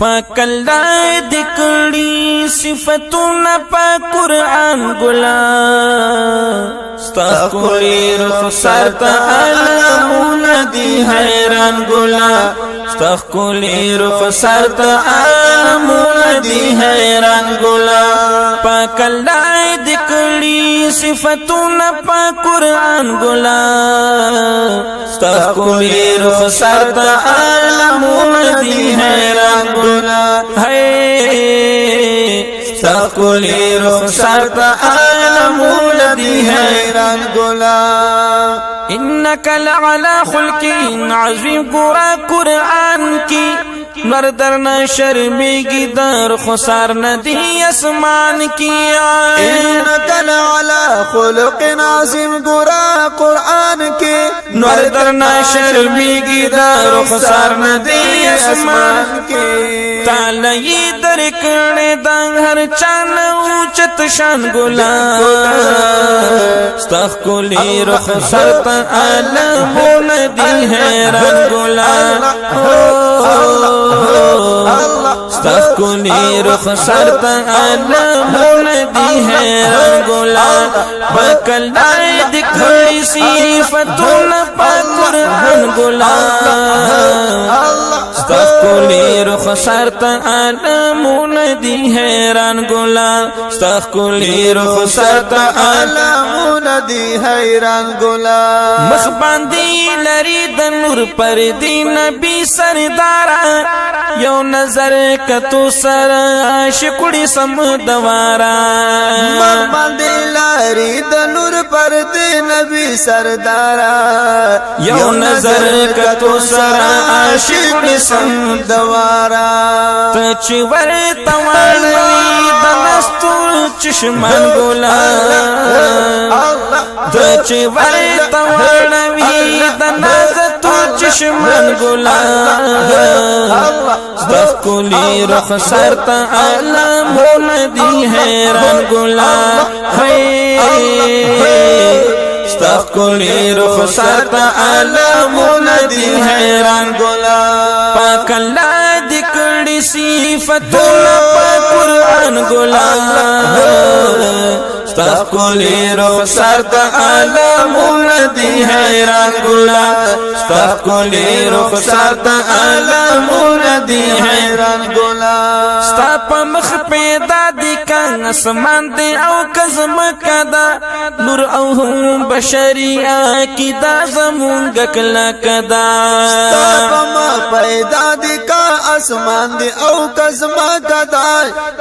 پکلا دکڑی صفتنا پا قرآن گلا ستا کولی رخسار تا علمون دی حیران گلا ستا کولی رخسار تا علمون دی حیران گلا پکلا دکڑی صفتنا پا قرآن گلا ستا کولی رخسار تا علمون دی حیران گلا ستا کولی رخسار تا علمون دی حیران گلا انک لعلا خلق عظیم گورا قرآن کی نور درنا شرمیگی در خسار ندی اسمان کی انک لعلا خلق عظیم گورا قرآن کی نور درنا شرمیگی در خسار ندی اسمان کی تالی درکڑے دنگ ہر چان اوچت شان گلا ستخ کولی رخ سرط علمون دی حیران گلا ستخ کولی رخ سرط علمون دی حیران گلا بکلائی دکھڑی صفتون پا قرآن گلا ستخ کولی رخ سرط علمون دی حیران گلا ستخ کولی رخ سرط علمون دی حیران گلا مخ باندی لری د نور پر دی نبی سردارا یو نظر کتو سر عاشقڑی سم دوارا مخ باندی لری د نور پر دی نبی سردارا یو نظر کتو سر عاشقڑی سم دوارا تچور توانوی دنستو چشمان گولا تچور توانوی دنستو چشمان گولا ستخ کولی رخ سرط علمون دی حیران گولا ستخ کولی رخ سرط علمون دی حیران گولا پاکلا دکڑی صفتنا پا قرآن گولا ستخ کولی رخ سرط علمون دی حیران گولا ستخ کولی رخ سرط علمون دی حیران گولا ستا پا مخ پیدا دی کان اسمان دی او کزم کدا نور او هم بشریعہ کی دا زمونگ کلا کدا ستا پا مخ پیدا دی کان اسمان دی او کزم کدا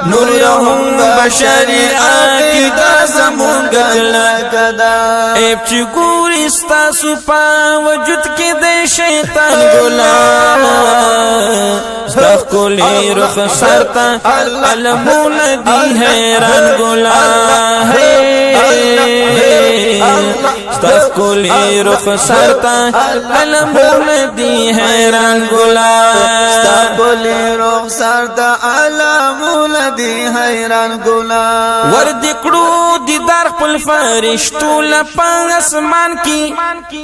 نور او هم بشریعہ کی دا زمونگ کلا کدا ایب چی گوری ستا سپا وجود کی دے شیطان گولا ستخ کولی رخ سرط علمون دی حیران گولا ستخ کولی رخ سرط علمون دی حیران گولا ستخ کولی رخ سرط علمون دی حیران گولا وردکڑو دیدار خپل فرشتو لپنگ اسمان کی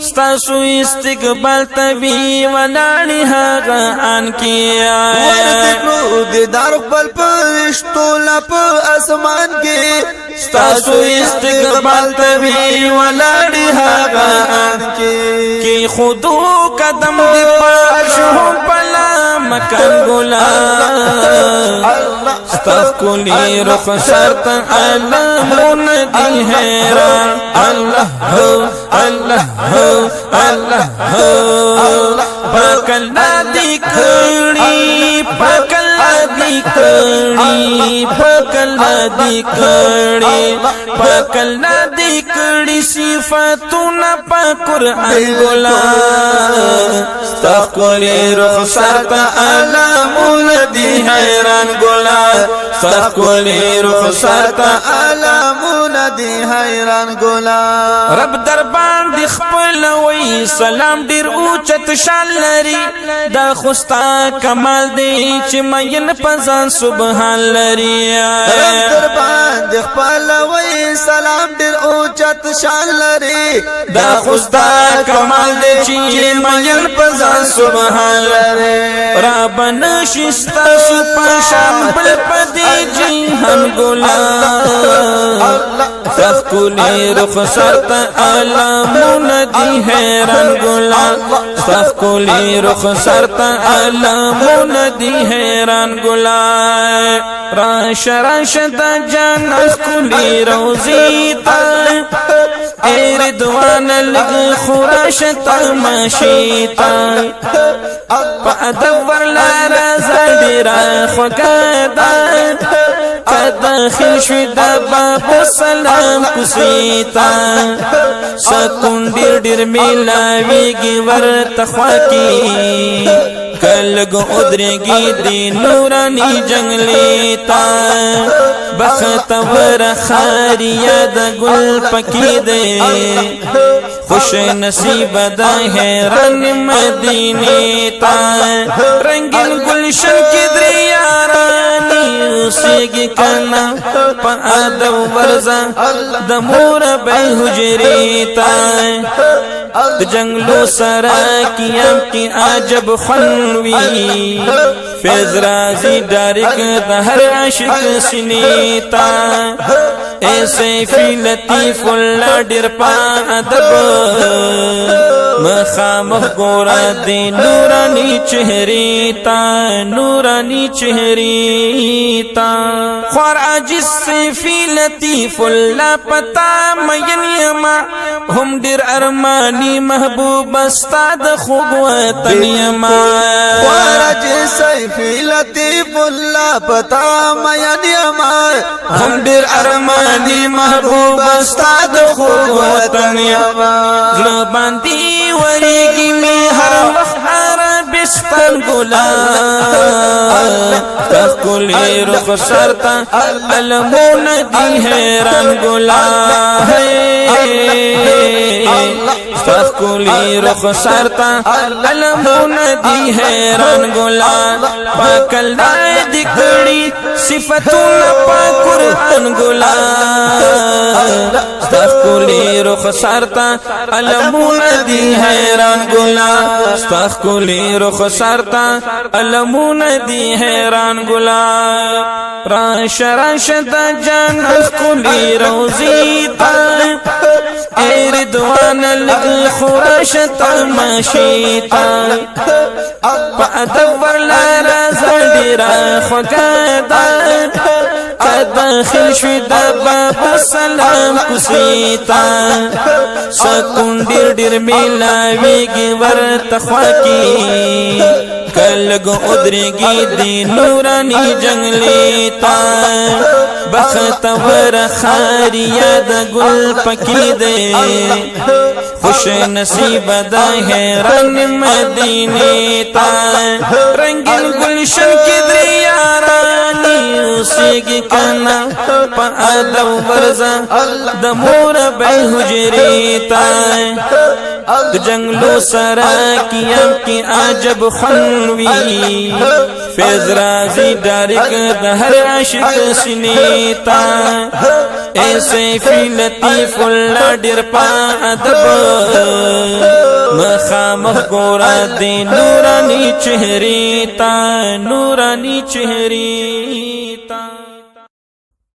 ستاسو استقبال تبی ولانی حقا آن کی وردکڑو دیدار خپل فرشتو لپ اسمان کی ستاسو استقبال تبی ولانی حقا آن کی خودو قدم دی پاش ہم پلا مکان گولا ستخ کولی رخ سرط علمون دی حیران اللہ ہو اللہ ہو اللہ ہو پکلا دکھڑی پکلا دکھڑی پکلا دکھڑی پکلا دکھڑی صفتنا پا قرآن گولا ستخ کولی رخ سرط علمون دی حیران گولا ستخکلی رخسار تا علمون دی حیران ګلان رب دربان دی خپل وی سلام ډیر اوچت شان لري دا خوستا کمال دی چې مین پزان سبحان لري رب دربان دی خپل وی سلام ډیر اوچت شان لري دا خوستا کمال دی چې مین پزان سبحان لري رب نشستا سپشان بل پدی جهان ګلان تخکلی رخسار تا علمون دی حیران ګلان تخکلی رخسار تا علمون دی حیران ګلان راش راش دا جان اخکلی روزی تا اے ردوان لگ خوراش تا ماشی تا پا ادب ورلارا زدیرا خوکادا داخل شوی دا باب سلام کسیتا سکون ډیر ډیر میلاویږي ورته خوا کی کلګ ودرېږي دی نورانی جنگلی تا بختور خاریا د ګل پکی دی خوش نصیب دا حیران مدینی تا رنگین گلشن کی دریارانی سیگی کنا پا آدو ورزا دمور بی حجری تا جنگلو سرا کیم کی عجب خنوی فیض رازی ڈارک دہر عشق سنیتا ایسے فی لطیف اللہ ڈر پا ادب مخامخ گورا دی نورانی چہری تا نورانی چہری تا خوار عجز سے فی لطیف اللہ پتا مین یما ہم ڈر ارمانی محبوب استاد خوب وطن یما خوار عجز سے فی لطیف اللہ پتا مین یما ہم ڈر ارمانی محبوب استاد خوب وطن یما زلباندی وریگی میں ہر وقت عربستان گلان تخکلی رخسار تا علمون دی حیران گلان تخکلی رخسار تا علمون دی حیران گلان پاکل دائی دکڑی صفتون پا قرآن گلان تخکلی رخسار تا علمون دی حیران گلان تخکلی رخسار تا علمون دی حیران گلان راش راش دا جان اخکلی روزی تا اے ردوان لگ خوراش تا ماشی تا پا ادب ورلارا زدیرا خوکادا داخل شوی دا باب سلام کسیتا سکون ډیر ډیر میلاویږي ورته خوا کی کلګ ودرېږي دی نورانی جنگلی تا بختور خاریا د ګل پکی دی خوش نصیب دا حیران مدینی تا رنگین گلشن کی دریارانی سیگی کنا پا آدو برزا دمور بی حجری تا جنگلو سرا کیم کی عجب خنوی فیض رازی ڈارک دہر عشق سنیتا ایسے فی لطیف اللہ ڈر پا ادب مخامخ گورا دی نورانی چہری تا نورانی چہری